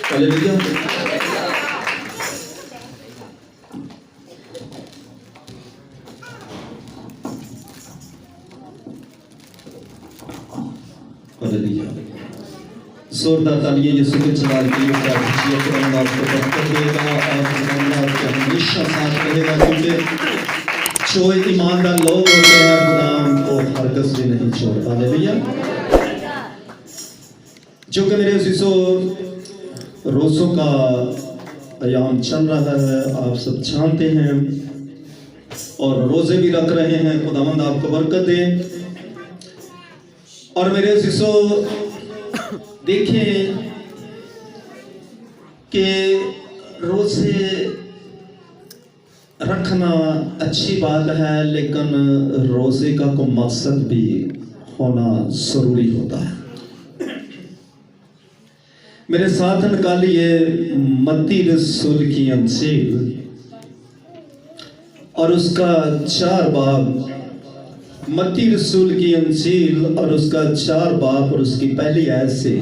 Hallelujah. Hallelujah. जोरदार तालियां यीशु के जलाल के लिए प्रार्थना कीजिए। खुदा आपको बरकत देगा और खुदा आपके हमेशा साथ रहेगा, क्योंकि जो ईमानदार लोग होते हैं खुदा उनको हरगिज़ भी नहीं छोड़ता। हालेलुया। जो कि मेरे अज़ीज़ों रोज़ों का अयाम चल रहा है, आप सब जानते हैं, और रोज़े भी रख रहे हैं। खुदावंद आपको बरकत दे। और मेरे अज़ीज़ों देखें कि रोज़े रखना अच्छी बात है, लेकिन रोज़े का कोई मकसद भी होना ज़रूरी होता है। मेरे साथ निकालिए मत्ती रसूल की अंजील और उसका 4 बाब। मत्ती रसूल की अंजील और उसका 4 बाब और उसकी पहली आयत से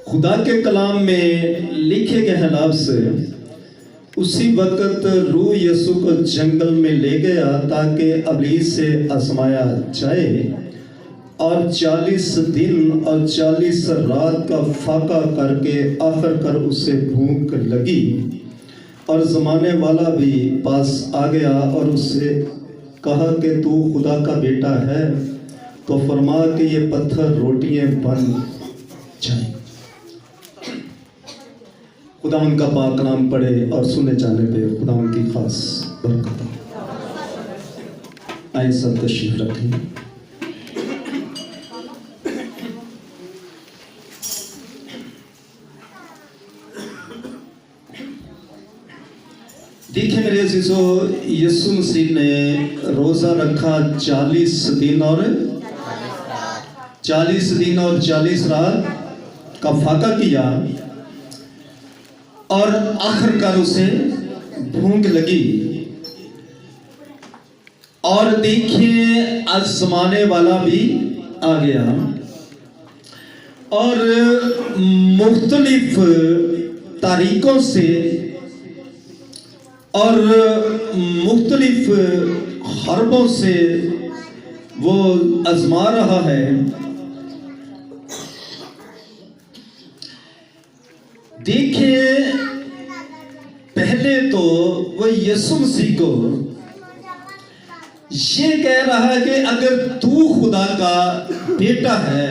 खुदा के कलाम में लिखे गए लफ्ज़, उसी वक्त रूह यीशु को जंगल में ले गया ताकि इब्लीस से आजमाया जाए, और 40 दिन और 40 रात का फाका करके आखिरकार उसे भूख लगी, और ज़माने वाला भी पास आ गया और उससे कहा कि तू खुदा का बेटा है तो फरमा कि ये पत्थर रोटियां बन जाए। खुदा उनका पाक कलाम पढ़े और सुने जाने पे खुदा उनकी खास बरकत। आए सब तशरीफ रखें। देखिए मेरे अज़ीज़ों, यीशु मसीह ने रोज़ा रखा 40 दिन और 40 रात का फाका किया, और आखिरकार उसे भूख लगी। और देखिए आजमाने वाला भी आ गया, और मुख्तलिफ तारीकों से और मुख्तलिफ हरबों से वो आजमा रहा है। देखिए पहले तो वो यीशु मसीह को ये कह रहा है कि अगर तू खुदा का बेटा है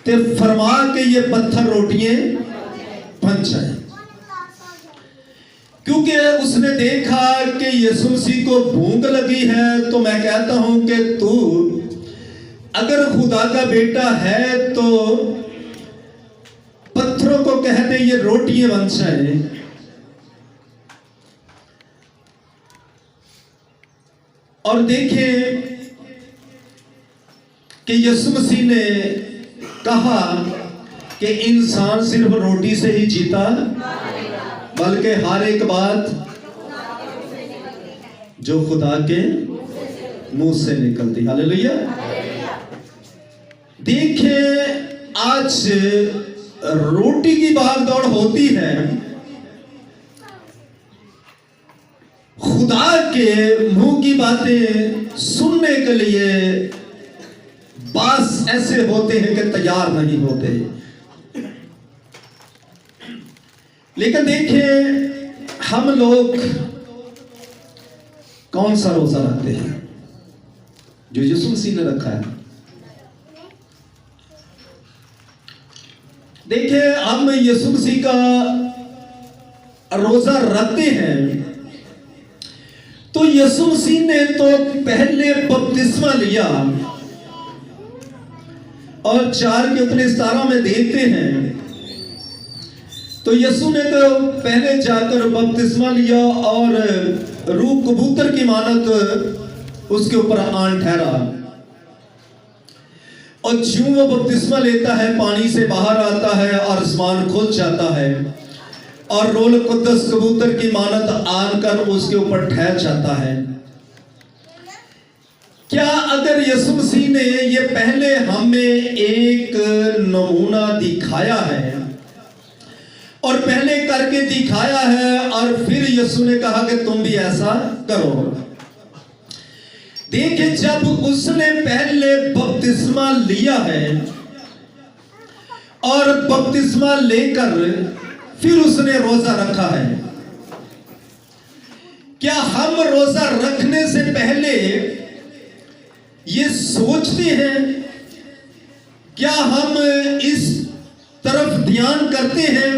तो फरमा के ये पत्थर रोटियां बन जाए, क्योंकि उसने देखा कि यीशु मसीह को भूख लगी है। तो मैं कहता हूं कि तू अगर खुदा का बेटा है तो पत्थरों को कह दे ये रोटियां बन जाए। और देखें कि यीशु मसीह ने कहा कि इंसान सिर्फ रोटी से ही जीता, बल्कि हर एक बात जो खुदा के मुंह से निकलती। हालेलुया। देखिए आज रोटी की भागदौड़ होती है, खुदा के मुंह की बातें सुनने के लिए बास ऐसे होते हैं कि तैयार नहीं होते। लेकिन देखिए हम लोग कौन सा रोजा रखते हैं जो यीशु मसीह ने रखा है। देखिए हम यीशु मसीह का रोजा रखते हैं तो यीशु मसीह ने तो पहले बपतिस्मा लिया, और 4 के उतने 17 में देखते हैं तो यीशु ने तो पहले जाकर बपतिस्मा लिया और रूह कबूतर की मानत उसके ऊपर आन ठहरा, और ज्यों वो बपतिस्मा लेता है पानी से बाहर आता है और आसमान खुल जाता है, और रोल कुद्दस कबूतर की मानत आन कर उसके ऊपर ठहर जाता है। क्या अगर यीशु मसीह ने ये पहले हमें एक नमूना दिखाया है और पहले करके दिखाया है और फिर यीशु ने कहा कि तुम भी ऐसा करो। देखिए, जब उसने पहले बपतिस्मा लिया है और बपतिस्मा लेकर फिर उसने रोजा रखा है, क्या हम रोजा रखने से पहले ये सोचते हैं, क्या हम इस तरफ ध्यान करते हैं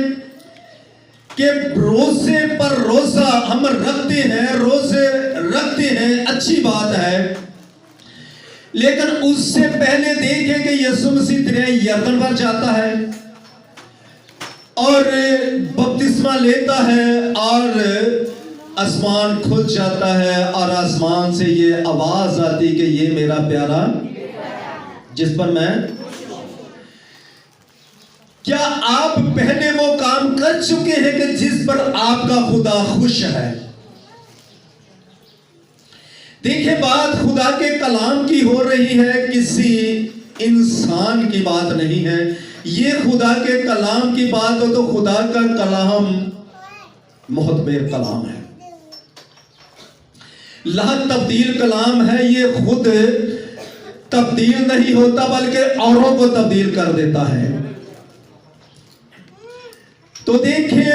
कि रोजे पर रोजा हम रखते हैं, रोजे रखते हैं, अच्छी बात है, लेकिन उससे पहले देखें कि यीशु मसीह दरिया यरदन पर जाता है और बपतिस्मा लेता है और आसमान खुल जाता है और आसमान से ये आवाज आती कि ये मेरा प्यारा जिस पर मैं। क्या आप पहले वो काम कर चुके हैं कि जिस पर आपका खुदा खुश है? देखिए, बात खुदा के कलाम की हो रही है, किसी इंसान की बात नहीं है। ये खुदा के कलाम की बात हो तो खुदा का कलाम मुहतबर कलाम है, ला तब्दील कलाम है। ये खुद तब्दील नहीं होता बल्कि औरों को तब्दील कर देता है। तो देखिए,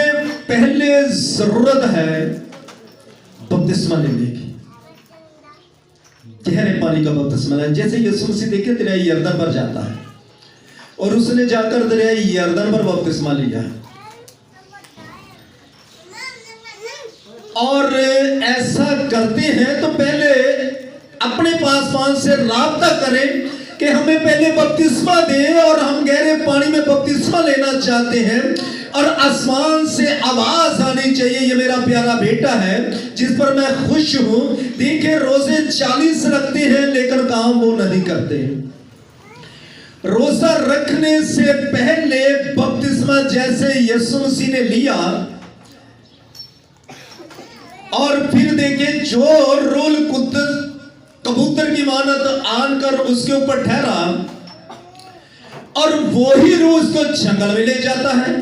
पहले जरूरत है बपतिस्मा लेने की, गहरे पानी का बपतिस्मा है। जैसे यीशु मसीह देखिए दरिया यरदन पर जाता है और उसने जाकर दरिया यरदन पर बपतिस्मा लिया और ऐसा करते हैं तो पहले अपने पासवान से राब्ता करें कि हमें पहले बपतिस्मा दें और हम गहरे पानी में बपतिस्मा लेना चाहते हैं और आसमान से आवाज आनी चाहिए, ये मेरा प्यारा बेटा है जिस पर मैं खुश हूं। देखिए, रोजे 40 रखते हैं लेकिन काम वो नहीं करते। रोजा रखने से पहले बपतिस्मा जैसे यीशु मसीह ने लिया और फिर देखिए जो रूल कुद्दस कबूतर की मानत आनकर उसके ऊपर ठहरा और वही रूह उसको जंगल में ले जाता है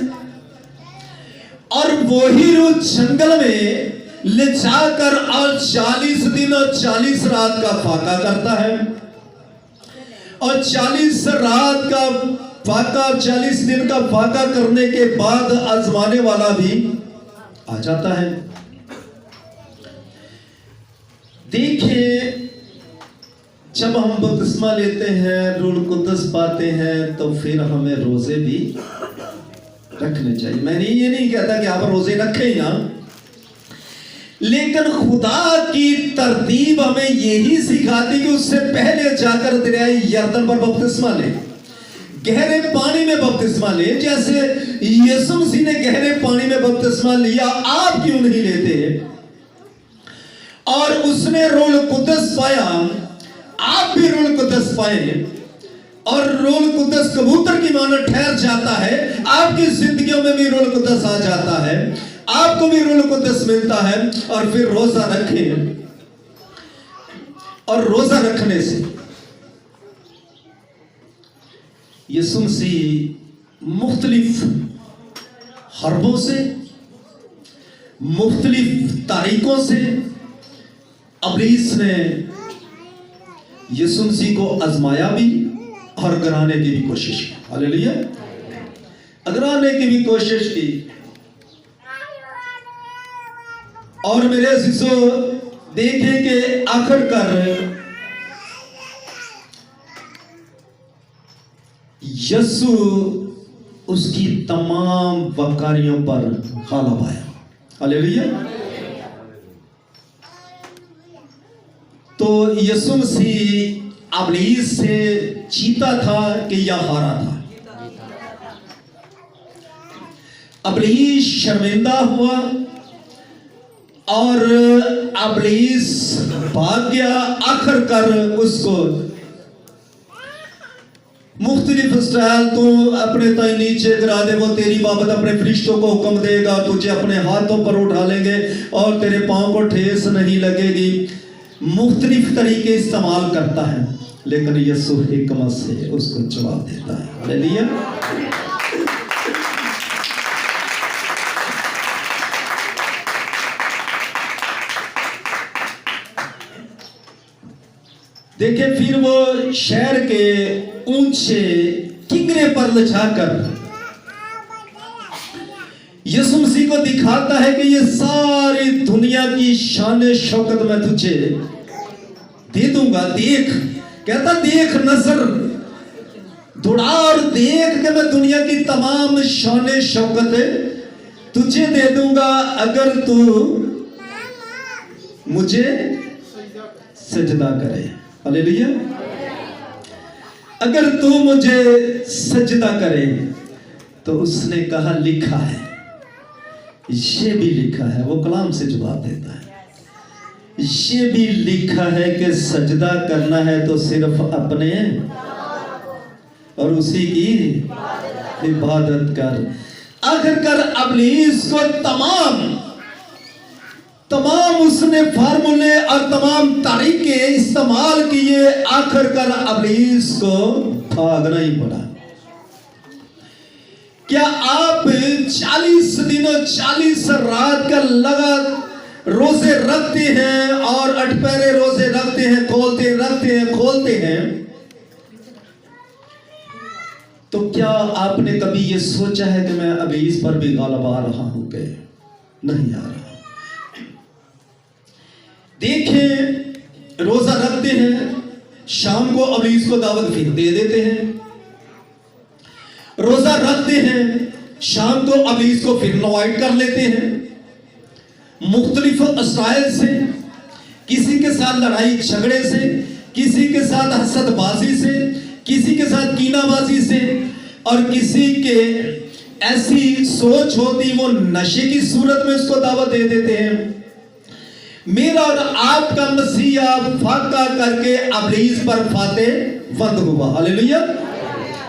और वही रूह जंगल में ले जाकर और 40 दिन और 40 रात का फाका करता है और 40 रात का फाका, 40 दिन का फाका करने के बाद आजमाने वाला भी आ जाता है। देखिए, जब हम बपतिस्मा लेते हैं, रूह कुद्दस पाते हैं, तो फिर हमें रोजे भी रखने चाहिए। मैं ये नहीं कहता कि आप रोजे रखें ही ना, लेकिन खुदा की तरतीब हमें यही सिखाती कि उससे पहले जाकर दरिया यरदन पर बपतिस्मा ले, गहरे पानी में बपतिस्मा ले। जैसे यीशु मसीह ने गहरे पानी में बपतिस्मा लिया, आप क्यों नहीं लेते? और उसने रूह कुद्दस पाया, आप भी रूह कुद्दस पाए और रूह कुद्दस कबूतर की मानो ठहर जाता है, आपकी जिंदगियों में भी रूह कुद्दस आ जाता है, आपको भी रूह कुद्दस मिलता है। और फिर रोजा रखें और रोजा रखने से यीशु मसीह मुख्तलिफ हरबों से, मुख्तलिफ तारीकों से इब्लीस ने यीशु मसीह को आजमाया भी और गिराने की भी कोशिश की। हालेलुया, गिराने की भी कोशिश की। और मेरे अज़ीज़ों, देखें कि आखिरकार यीशु उसकी तमाम वकारियों पर गालिब आया। हालेलुया। तो यीशु मसीह इब्लीस से जीता था कि या हारा था? इब्लीस शर्मिंदा हुआ और इब्लीस भाग गया। आखिरकार उसको मुख्तलिफ स्टाइल, तू अपने ताई नीचे गिरा दे, वो तेरी बाबत अपने फरिश्तों को हुक्म देगा, तुझे अपने हाथों पर उठा लेंगे और तेरे पांव को ठेस नहीं लगेगी। मुख्तलिफ तरीके इस्तेमाल करता है, लेकिन यीशु हिकमत से उसको जवाब देता है। हालेलुया। देखिए, फिर वो शहर के ऊंचे किंगरे पर लचाकर यीशु मसीह को दिखाता है कि ये सारी दुनिया की शान शौकत मैं तुझे दे दूंगा। देख, कहता देख, नजर दौड़ा और देख कि मैं दुनिया की तमाम शान शौकत तुझे दे दूंगा अगर तू मुझे सजदा करे। हालेलुया। अगर तू मुझे सजदा करे, तो उसने कहा लिखा है, ये भी लिखा है। वो कलाम से जवाब देता है, ये भी लिखा है कि सजदा करना है तो सिर्फ अपने और उसी की इबादत कर। आखिरकार इब्लीस को तमाम उसने फार्मूले और तमाम तरीके इस्तेमाल किए, आखिरकार इब्लीस को भागना ही पड़ा। क्या आप 40 दिनों 40 रात का लगा रोजे रखते हैं और अठपहरे रोजे रखते हैं, खोलते हैं, तो क्या आपने कभी ये सोचा है कि मैं अभी इस पर भी गालिब आ रहा हूं कि नहीं आ रहा? देखिए, रोजा रखते हैं, शाम को इब्लीस को दावत फिर दे देते हैं। रोजा रखते हैं, शाम को इब्लीस को फिर इनवाइट कर लेते हैं, मुख्तलिफ अस्टाइल से, किसी के साथ लड़ाई झगड़े से, किसी के साथ हसदबाजी से, किसी के साथ कीनाबाजी से, और किसी के ऐसी सोच होती वो नशे की सूरत में उसको दावत दे देते हैं। मेरा और आपका मसीहा फाका करके इब्लीस पर फाते बंद हुआ। Hallelujah,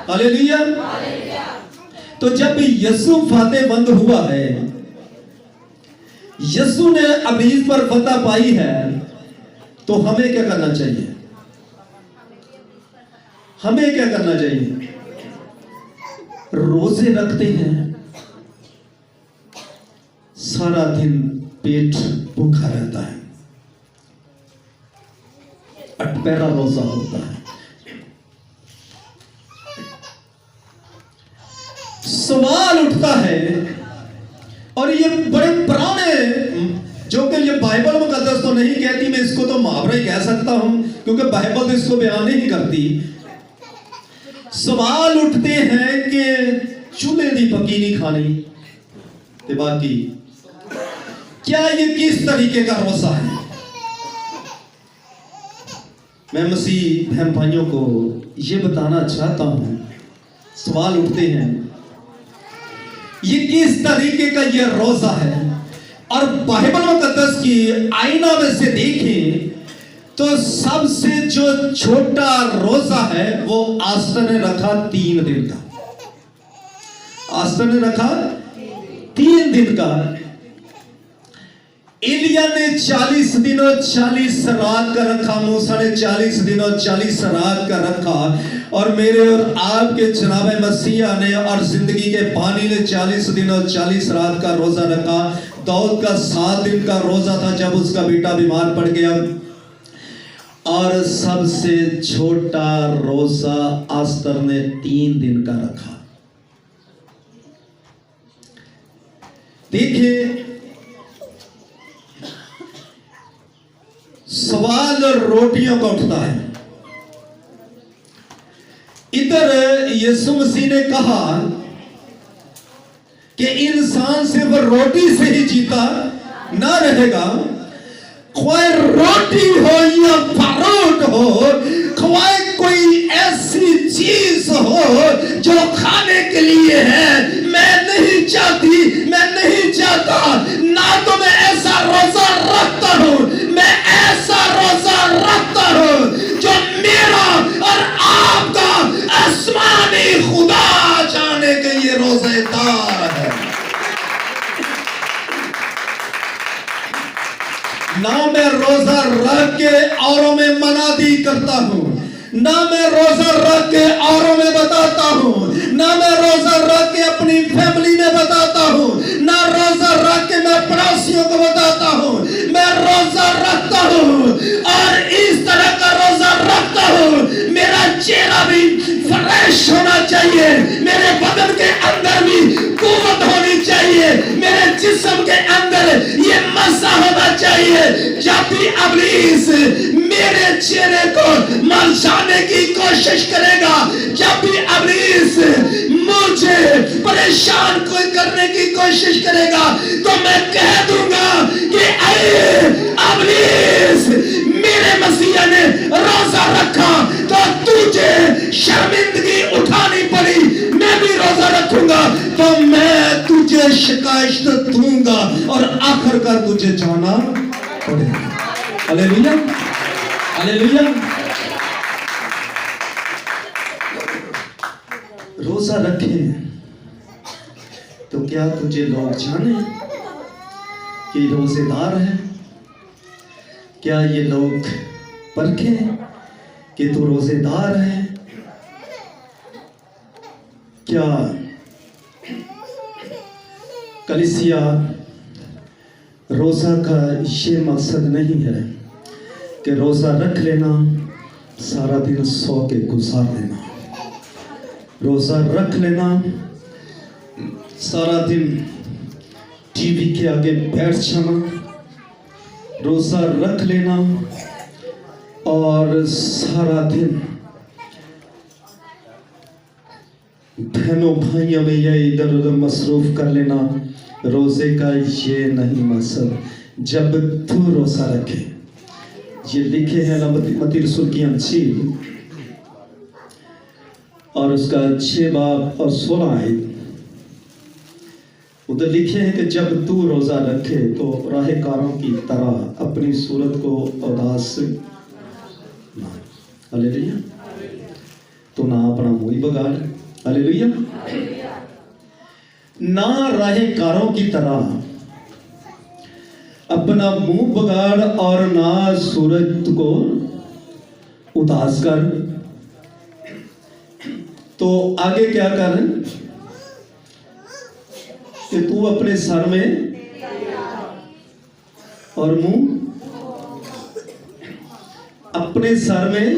hallelujah. तो जब यीशु फाते बंद हुआ है, यीशु ने इब्लीस पर फतह पाई है, तो हमें क्या करना चाहिए? हमें क्या करना चाहिए? रोजे रखते हैं, सारा दिन पेट भूखा रहता है, अठपहरा रोजा होता है, सवाल उठता है, और ये बड़े पुराने, जो कि ये बाइबल मुकद्दस तो नहीं कहती, मैं इसको तो मुहावरा ही कह सकता हूं, क्योंकि बाइबल तो इसको बयान नहीं करती। सवाल उठते हैं कि चूल्हे दी पकी नहीं खानी, ते बाकी क्या ये किस तरीके का रोजा है? मैं मसीह बहन भाइयों को ये बताना चाहता हूं, सवाल उठते हैं ये किस तरीके का ये रोजा है। और बाइबल मुकद्दस की आईना में से देखें तो सबसे जो छोटा रोजा है वो आस्तर ने रखा 3 दिन का। आस्तर ने रखा 3 दिन का। एलिया ने 40 दिनों 40 रात का रखा, मूसा ने 40 दिनों 40 रात का रखा, और मेरे और आपके जनाब मसीहा ने और जिंदगी के पानी ने 40 दिनों 40 रात का रोजा रखा। दाऊद का 7 दिन का रोजा था जब उसका बेटा बीमार पड़ गया। और सबसे छोटा रोजा आस्तर ने 3 दिन का रखा। देखिए, सवाल रोटियों का उठता है। इधर यीशु मसीह ने कहा कि इंसान सिर्फ रोटी से ही जीता ना रहेगा, ख्वाए रोटी हो या फरोट हो, ख्वाए कोई ऐसी चीज हो जो खाने के लिए है। मैं नहीं चाहता, ना तो मैं ऐसा रोजा रखता हूं, मैं ऐसा रोजा रखता हूं जो मेरा और आपका आसमानी खुदा जाने के ये रोजेदार है। ना मैं रोजा रख के औरों में मनादी करता हूँ, ना मैं रोजा रख के औरों में बताता हूँ, ना मैं रोजा रख के अपनी फैमिली में बताता हूँ, ना रोजा रख के मैं पड़ोसियों को बताता हूँ। मैं रोजा रखता हूँ और इस तरह का रोजा रखता हूँ, मेरा चेहरा भी फ्रेश होना चाहिए, मेरे बदन के अंदर भी कुव्वत होनी चाहिए, मेरे जिस्म के अंदर ये मज़ा होना चाहिए। जब भी इब्लीस मेरे चेहरे को मलसाने की कोशिश करेगा, जब भी इब्लीस मुझे परेशान कोई करने की कोशिश करेगा, तो मैं कह दूंगा कि इब्लीस, मेरे मसीहा ने रोजा रखा तो तुझे शर्मिंदगी उठानी पड़ी, मैं भी रोजा रखूंगा तो मैं तुझे शिकायत दूंगा और आखिरकार तुझे जाना पड़ेगा। Hallelujah, hallelujah. रोजा रखे तो क्या तुझे लोग जाने कि रोजेदार है? क्या ये लोग परखे कि तू रोजेदार है? क्या कलीसिया रोजा का ये मकसद नहीं है कि रोजा रख लेना, सारा दिन सो के गुजार लेना, रोजा रख लेना, सारा दिन टीवी के आगे बैठ जाना, रोजा रख लेना और सारा दिन बहनों भाइयों में ये इधर उधर मसरूफ कर लेना। रोजे का ये नहीं मकसद। जब तू रोजा रखे, ये लिखे हैं ना मत्ती रसूल की अंजील और उसका 6 बाब और 16 आयत, उधर लिखे हैं कि जब तू रोजा रखे तो राहकारों की तरह अपनी सूरत को उदास ना, हालेलुया, तो ना अपना मुंह बगाड़, हालेलुया, ना राहकारों की तरह अपना मुंह बगाड़ और ना सूरत को उदास कर। तो आगे क्या कर कि तू अपने सर में और मुंह, अपने सर में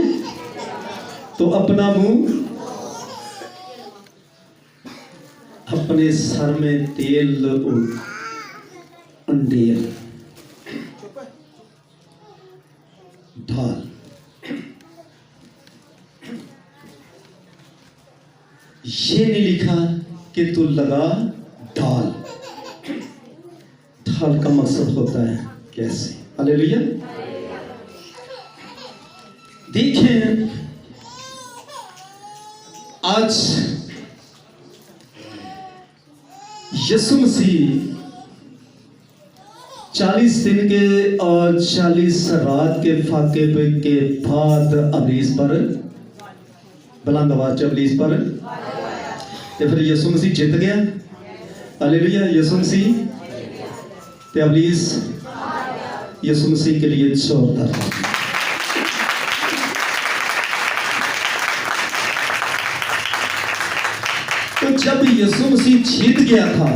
तो अपना मुंह, अपने सर में तेल अंडेर ढाल। ये नहीं लिखा कि तू लगा ढाल। ढाल का मकसद होता है कैसे? हालेलुया। देखें आज यीशु मसीह 40 दिन के और 40 रात के फाके के बाद इब्लीस पर बुलंद आवाज इब्लीस पर, तो फिर यीशु मसीह जीत गया। हालेलुया। यीशु मसीह ते इब्लीस यीशु मसीह के लिए जोरदार। तो जब यीशु मसीह जीत गया था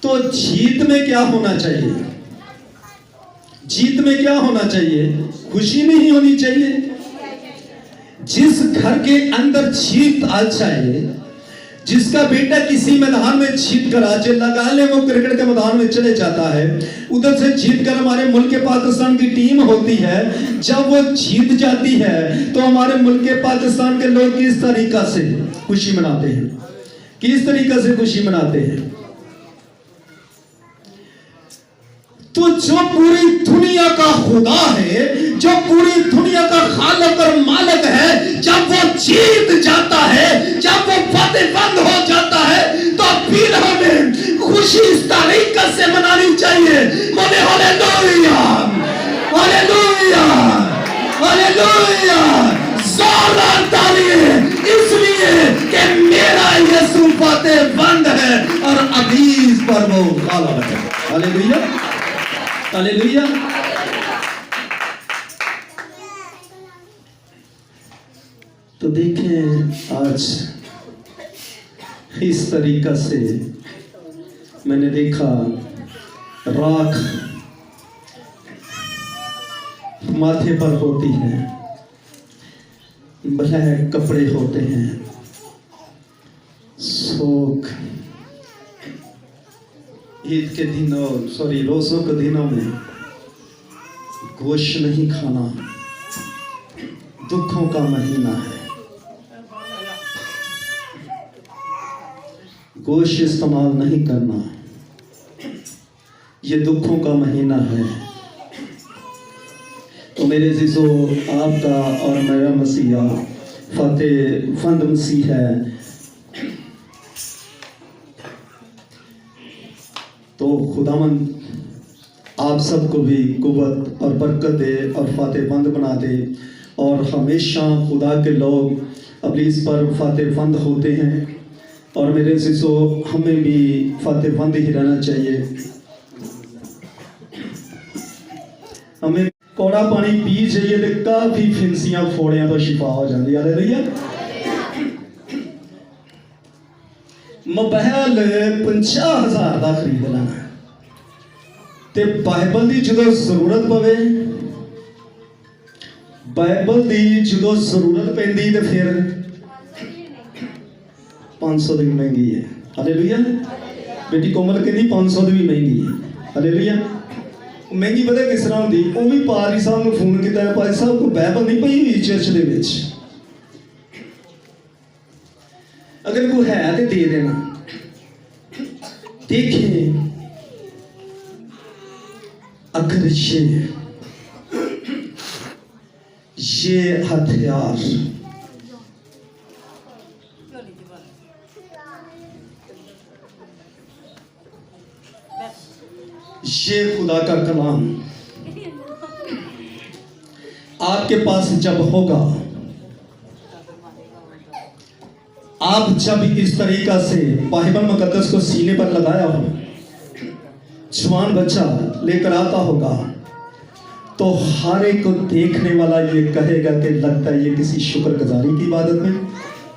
तो जीत में क्या होना चाहिए? जीत में क्या होना चाहिए? खुशी नहीं होनी चाहिए। जिस घर के अंदर जीत आ जाए, जिसका बेटा किसी मैदान में जीत कर आ जाए, लगा ले वो क्रिकेट के मैदान में चले जाता है, उधर से जीत कर हमारे मुल्क के पाकिस्तान की टीम होती है, जब वो जीत जाती है तो हमारे मुल्क के पाकिस्तान के लोग किस तरीका से खुशी मनाते हैं? किस तरीका से खुशी मनाते हैं? तो जो पूरी दुनिया का खुदा है, जो पूरी दुनिया का खालिक और मालिक है, जब वो जीत जाता है, जब वो फतेहबंद हो जाता है, तो फिर हमें खुशी इस तरीके से मनानी चाहिए। बोले हालेलुया, हालेलुया, हालेलुया। जोरदार तालियां इसलिए कि मेरा यीशु फतेहबंद है और इब्लीस पर वो गालिब है। Hallelujah, hallelujah. तो देखें आज इस तरीका से मैंने देखा राख माथे पर होती है, ब्लैक कपड़े होते हैं, शोक ईद के दिनों रोज़ों के दिनों में गोश्त नहीं खाना दुखों का महीना है। गोश्त इस्तेमाल नहीं करना ये दुखों का महीना है। तो मेरे अज़ीज़ों, आपका और मेरा मसीहा फतेहमंद मसीह है। तो खुदावंद आप सबको भी कुव्वत और बरकत दे और फतेहमंद बना दे, और हमेशा खुदा के लोग इब्लीस पर फतेहमंद होते हैं, और मेरे अज़ीज़ों हमें भी फतेहमंद ही रहना चाहिए। हमें कौड़ा पानी पी जाइए तो काफ़ी फिंसियां फोड़ियां तो शिफा हो जाती है। हालेलुया। मोबाइल 50,000 का खरीद लेना ते बाइबल की जो जरूरत पवे, बाइबल की जो जरूरत पैंदी तो फिर 500 की महंगी है। हालेलुया। बेटी कोमल कहती 500 की भी महंगी है। हालेलुया। महंगी पता किस तरह होती, वो भी पारी साहब ने फोन किया, पारी साहब को बाइबल नहीं पई हुई चर्च दे विच, अगर कोई है तो दे देना। देखिए अगर ये हथियार ये खुदा का कलाम आपके पास जब होगा, आप जब इस तरीका से बाइबल मुकद्दस को सीने पर लगाया हो, जवान बच्चा लेकर आता होगा, तो हर एक को देखने वाला ये कहेगा कि लगता है ये किसी शुक्रगुजारी की इबादत में।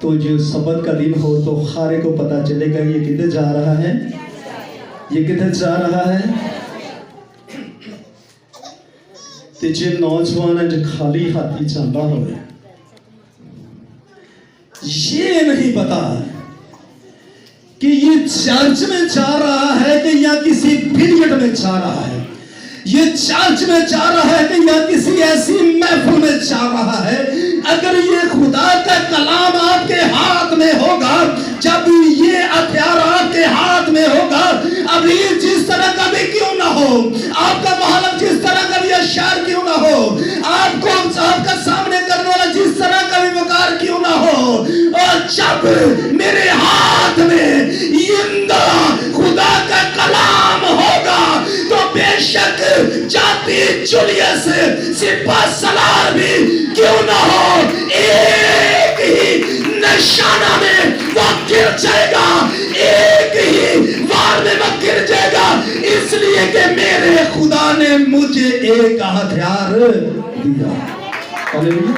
तो जो सबत का दिन हो तो हर एक को पता चलेगा ये किधर जा रहा है, ये किधर जा रहा है। तो जो नौजवान है जो खाली हाथी चलता हो, ये नहीं पता कि ये चर्च में जा रहा है कि या किसी पीरियड में जा रहा है, ये चर्च में जा रहा है कि या किसी ऐसी महफिल में जा रहा है। अगर ये खुदा का कलाम आपके हाथ में होगा, जब ये हथियार आपके हाथ में होगा, अब ये जिस तरह का भी क्यों ना हो, आपका मोहल्ला जिस तरह का भी अशार क्यों ना हो, आपको आपका सामने करने वाला जिस तरह का भी वकार क्यों ना हो, और जब मेरे हाथ में जिंदा खुदा का कलाम होगा, तो बेशक जाति जुलियस सिपा सलार भी क्यों ना हो, एक ही निशाना में वो गिर जाएगा, एक ही वार में वो गिर जाएगा, इसलिए कि मेरे खुदा ने मुझे एक हथियार दिया। हालेलुया।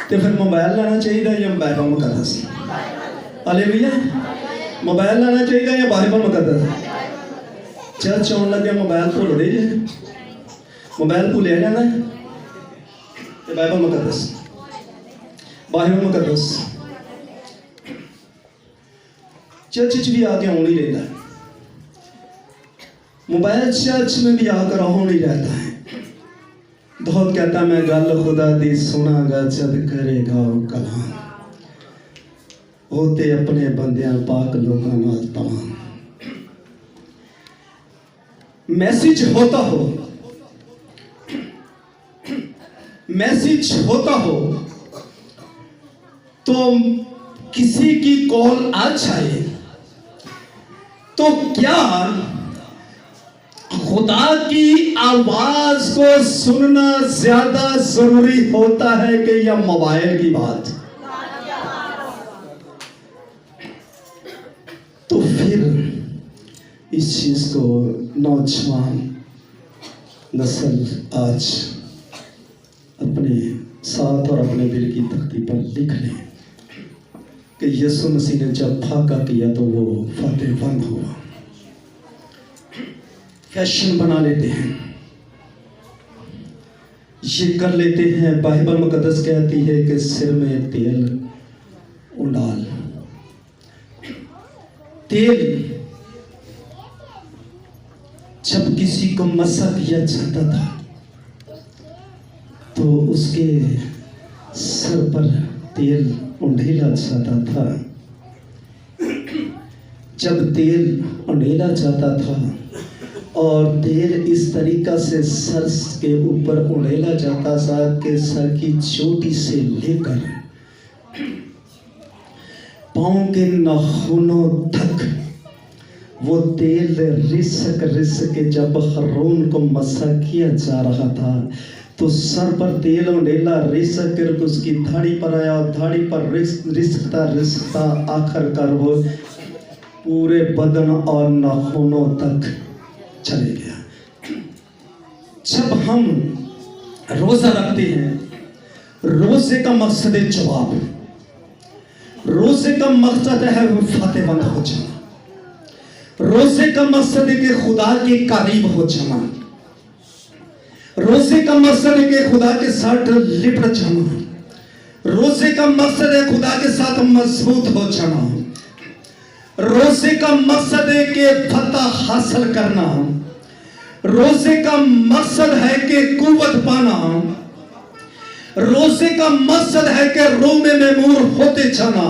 तो फिर मोबाइल लाना चाहिए या बाइबल मुकद्दस? हालेलुया। मोबाइल लाना चाहिए या बाइबल मुकद्दस? चर्च आने लगे मोबाइल भूल दे जे, मोबाइल भूलिया जाता है, तो बाइबल मुकद्दस, बाइबल मुकद्दस चर्च भी आके ऑन ही रहता है, मोबाइल चर्च में भी आकर ऑन ही रहता है। बहुत कहता मैं गल खुदा दी सुनागा जब करेगा वो कलाम, होते अपने बंदियां पाक लोगों नाल तमाम। मैसेज होता हो, मैसेज होता हो तो किसी की कॉल आ जाए तो क्या खुदा की आवाज को सुनना ज्यादा जरूरी होता है कि या मोबाइल की बात? तो फिर इस चीज को नौजवान नस्ल आज अपने साथ और अपने दिल की तख्ती पर लिख लें कि यीशु मसीह ने जब फाका किया तो वो फातेहबंद हुआ। फैशन बना लेते हैं, ये कर लेते हैं। बाइबल मुकद्दस कहती है कि सिर में तेल उंडाल। तेल जब किसी को मसा किया जाता था तो उसके सर पर तेल उंडेला जाता था। जब तेल उंडेला जाता था और तेल इस तरीका से सर के ऊपर उड़ेला जाता था कि सर की चोटी से लेकर पांव के नाखूनों तक वो तेल रिसक रिसक के जब हरून को मसा किया जा रहा था तो सर पर तेल उड़ेला रिसक कर उसकी दाढ़ी पर आया और दाढ़ी पर रिसकता रिसकता आखिरकार वो पूरे बदन और नाखूनों तक चले गया। जब हम रोजा रखते हैं, रोजे का मकसद है जवाब, रोजे का मकसद है फातेहबंद हो जाना, रोजे का मकसद है कि खुदा के करीब हो जाना, रोजे का मकसद है कि खुदा के साथ लिपट जाना, रोजे का मकसद है खुदा के साथ मजबूत हो जाना, रोजे का मकसद है कि फतह हासिल करना, रोजे का मकसद है कि कुव्वत पाना, रोजे का मकसद है कि रूह में मैमूर होते जाना,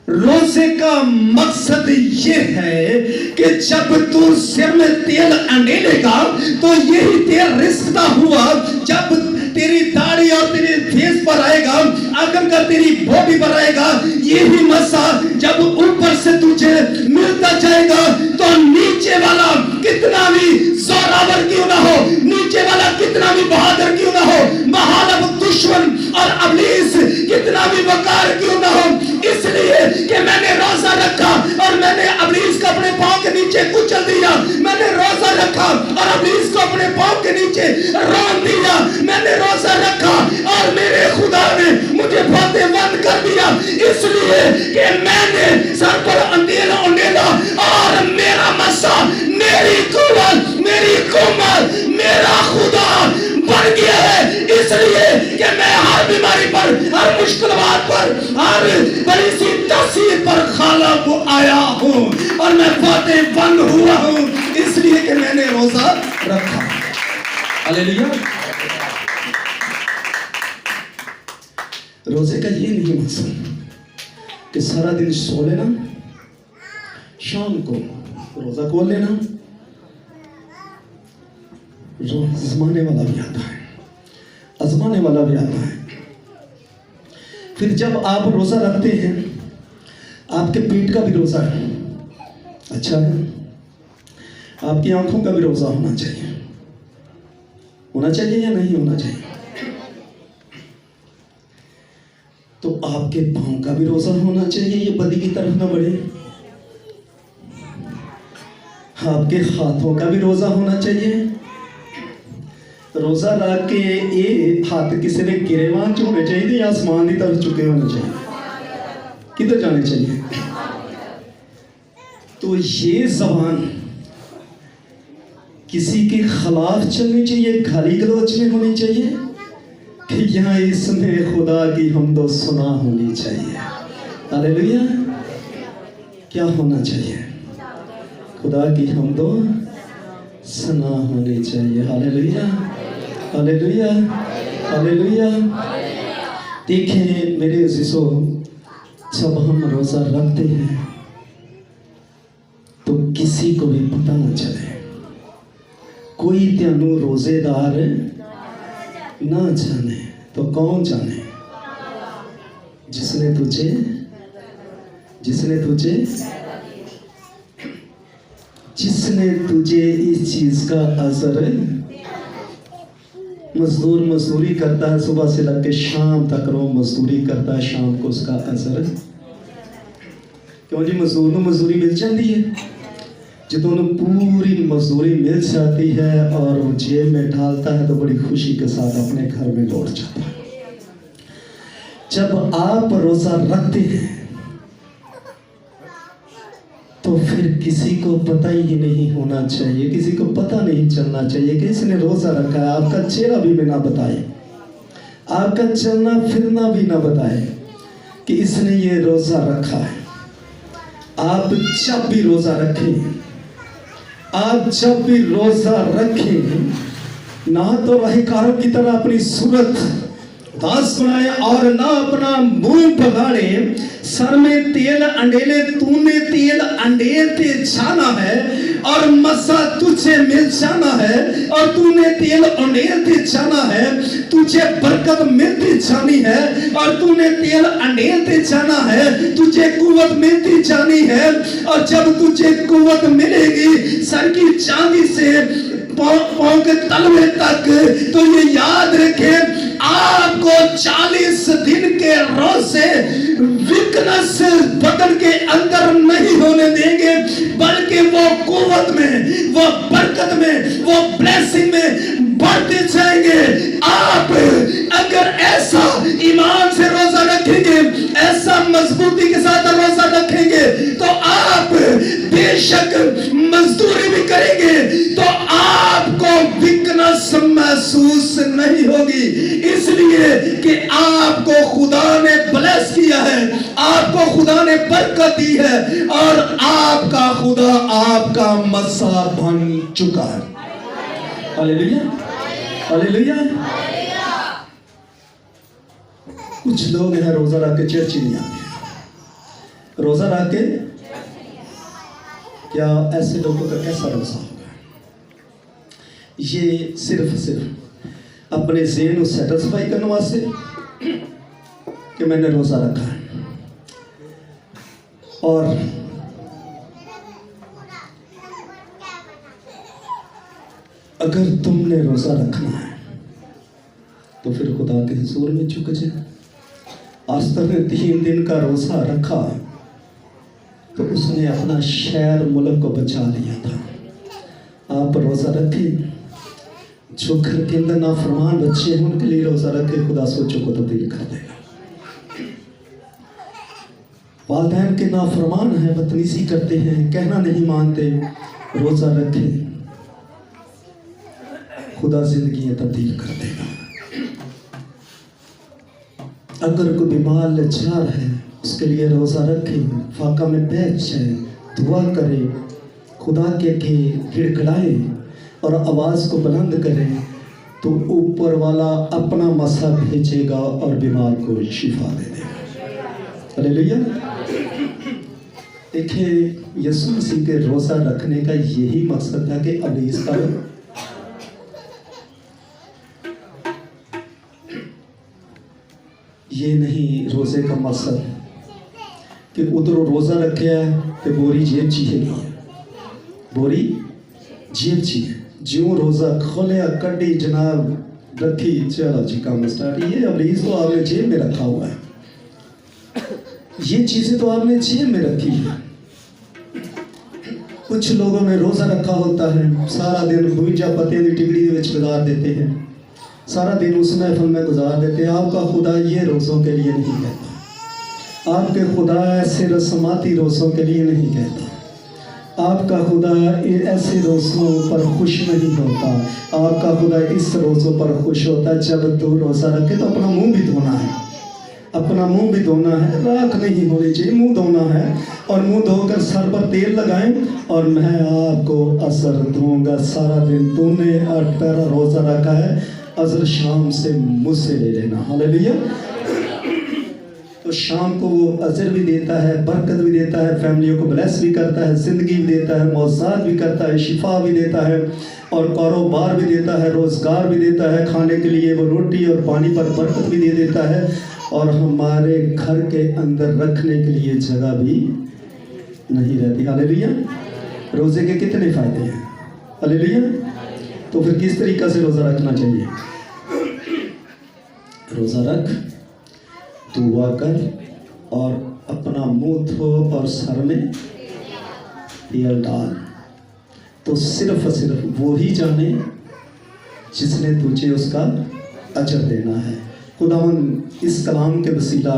रोजे का मकसद ये है कि जब तू सिर में तेल अंडेलेगा तो यही तेल रिश्ता हुआ जब तेरी दाढ़ी और तेरे फेस पर आएगा, आखिरकार तेरी बॉडी पर आएगा, यही मसा जब ऊपर से तुझे मिलता जाएगा तो नीचे वाला कितना भी जोरावर क्यों ना हो, नीचे वाला कितना भी बहादुर क्यों ना हो, महानव दुश्मन और अबलीस कितना भी वकार क्यों ना हो, इसलिए कि मैंने रोजा रखा और मैंने अबलीस को अपने पांव के नीचे कुचल दिया, मैंने रोजा रखा और अबलीस को अपने पांव के नीचे रौंद दिया, मैंने रोजा रखा और मेरे खुदा ने मुझे फातेहबंद कर दिया, इसलिए कि मैंने सर पर अंधेरा उंडेला और मेरा मसा, मेरी कुव्वत, मेरी कोमल, मेरा खुदा बढ़ गया है, इसलिए कि मैं हर बीमारी पर, हर मुश्किल बात पर, हर बड़ी सी तस्वीर पर खालब आया हूँ और मैं फातेहबंद हुआ हूँ, इसलिए कि मैंने रोजा रखा। हालेलुया। रोजे का ये नहीं मकसद कि सारा दिन सो लेना, शाम को रोजा खोल लेना, आजमाने वाला भी आता है, आजमाने वाला भी आता है। फिर जब आप रोजा रखते हैं, आपके पेट का भी रोजा है, अच्छा है, आपकी आंखों का भी रोजा होना चाहिए, होना चाहिए या नहीं होना चाहिए? तो आपके पांव का भी रोजा होना चाहिए, ये बदी की तरफ ना बढ़े। आपके हाथों का भी रोजा होना चाहिए। रोजा रख के ये हाथ किसी ने गिरेवान च होने चाहिए या आसमान की तरफ चुके होने चाहिए, किधर जाने चाहिए? तो ये जबान किसी के खिलाफ चलनी चाहिए, गाली गलौज में होनी चाहिए कि यहाँ इसमें खुदा की हमदो सुना होनी चाहिए। हालेलुया। क्या होना चाहिए? खुदा की हमदो सना होनी चाहिए। Hallelujah, hallelujah, hallelujah. देखें मेरे अज़ीज़ों, जब हम रोज़ा रखते हैं तो किसी को भी पता न चले, कोई तेनू रोजेदार ना जाने तो कौन जाने? जिसने तुझे इस चीज का असर, मजदूर मजदूरी करता है, सुबह से लेकर शाम तक रो मजदूरी करता है, शाम को उसका असर, क्यों जी? मजदूर को मजदूरी मिल जाती है। जितों पूरी मजदूरी मिल जाती है और वो जेब में डालता है तो बड़ी खुशी के साथ अपने घर में लौट जाता है। जब आप रोजा रखते हैं तो फिर किसी को पता ही नहीं होना चाहिए, किसी को पता नहीं चलना चाहिए कि इसने रोजा रखा है। आपका चेहरा भी ना बताए, आपका चलना फिरना भी ना बताए कि इसने ये रोजा रखा है। आप जब भी रोजा रखें, आप जब भी रोजा रखें, ना तो राहकारों की तरह अपनी सूरत दास बनाए और ना अपना मुंह बगाड़े। सर में तेल अंडेले, तूने तेल अंडेलते जाना है और मसा तुझे मिल जाना है, और तूने तेल अंडेलते जाना है, तुझे बरकत मिलती जानी है, और तूने तेल अंडेलते जाना है, तुझे कुव्वत मिलती जानी है। और जब तुझे कुव्वत मिलेगी सर की चांदी से पांव के तलवे तक, तो ये याद रखें आपको 40 दिन के रोजे वीकनेस बदन के अंदर नहीं होने देंगे, बल्कि वो कुव्वत में, वो बरकत में, वो ब्लेसिंग में बढ़ते जाएंगे। आप अगर ऐसा ईमान से रोजा रखेंगे, ऐसा मजबूती के साथ रोजा रखेंगे, तो आप बेशक मजदूरी भी करेंगे तो आपको वीकनेस महसूस नहीं होगी, इसलिए कि आपको खुदा ने ब्लेस किया है, आपको खुदा ने बरकत दी है, और आपका खुदा आपका मसा बन चुका है। Hallelujah, hallelujah. कुछ लोग हैं रोजा रख के चर्च नहीं आते। रोजा रख के क्या ऐसे लोगों का कैसा रोजा होगा? ये सिर्फ अपने ज़हन को सेटिस्फाई करने वास्ते कि मैंने रोजा रखा है। और अगर तुमने रोजा रखना है तो फिर खुदा के हुजूर में झुक जाए। आज तक ने 3 दिन का रोजा रखा तो उसने अपना शहर मुल्क को बचा लिया था। आप रोजा रखें, जो घर के अंदर नाफरमान बच्चे हैं उनके लिए रोजा रखे, खुदा सोचो को तब्दील कर देगा। वालिदैन के नाफरमान हैं, बदतमीजी करते हैं, कहना नहीं मानते, रोजा रखें, खुदा जिंदगी तब्दील कर देगा। अगर कोई बीमार लाचार है उसके लिए रोजा रखें, फाका में बैठ जाए, दुआ करे, खुदा के आगे गिड़गिड़ाए और आवाज़ को बुलंद करें, तो ऊपर वाला अपना मसा भेजेगा और बीमार को शिफा दे देगा। हालेलुया। देखिए, यीशु मसीह के रोज़ा रखने का यही मकसद था कि अबलीस का ये नहीं रोज़े का मकसद कि उधर रोज़ा रखे है तो बोरी जेब चाहिए नहीं है, बोरी जेब चाहिए। ज्यों रोज़ा खोलिया, कड़ी, जनाब रखी, चलो जी काम स्टार्ट। ये अबलीस को आपने जेब में रखा हुआ है, ये चीज़ें तो आपने जेब में रखी है। कुछ लोगों ने रोज़ा रखा होता है, सारा दिन 52 पत्ते की टिकड़ी गुजार देते हैं, सारा दिन उस महफिल में गुजार देते हैं। आपका खुदा ये रोज़ों के लिए नहीं कहता, आपके खुदा ऐसे रस्माती रोज़ों के लिए नहीं कहता, आपका खुदा ऐसे रोज़ों पर खुश नहीं होता। आपका खुदा इस रोज़ों पर खुश होता है जब तू रोज़ा रखे तो अपना मुंह भी धोना है, अपना मुंह भी धोना है, राख नहीं होनी चाहिए, मुंह धोना है, और मुंह धोकर सर पर तेल लगाएं और मैं आपको असर दूंगा। सारा दिन तूने 8 पैरा रोज़ा रखा है, अजर शाम से मुझसे ले लेना। हालेलुया। तो शाम को वो अजर भी देता है, बरकत भी देता है, फैमिलियों को ब्लेस भी करता है, ज़िंदगी भी देता है, मौज़ात भी करता है, शिफा भी देता है, और कारोबार भी देता है, रोज़गार भी देता है, खाने के लिए वो रोटी और पानी पर बरकत भी दे देता है, और हमारे घर के अंदर रखने के लिए जगह भी नहीं रहती। हालेलुया। रोज़े के कितने फ़ायदे हैं? हालेलुया। तो फिर किस तरीक़ा से रोज़ा रखना चाहिए? रोज़ा रख, दुआ कर और अपना मुंह धो और सर में तेल डाल तो सिर्फ और सिर्फ वो ही जाने जिसने तुझे उसका अजर देना है। खुदावन इस कलाम के वसीला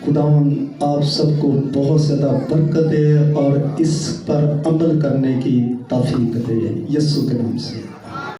खुदावन आप सबको बहुत ज़्यादा बरकत दे और इस पर अमल करने की तौफीक दे, यीशु के नाम से।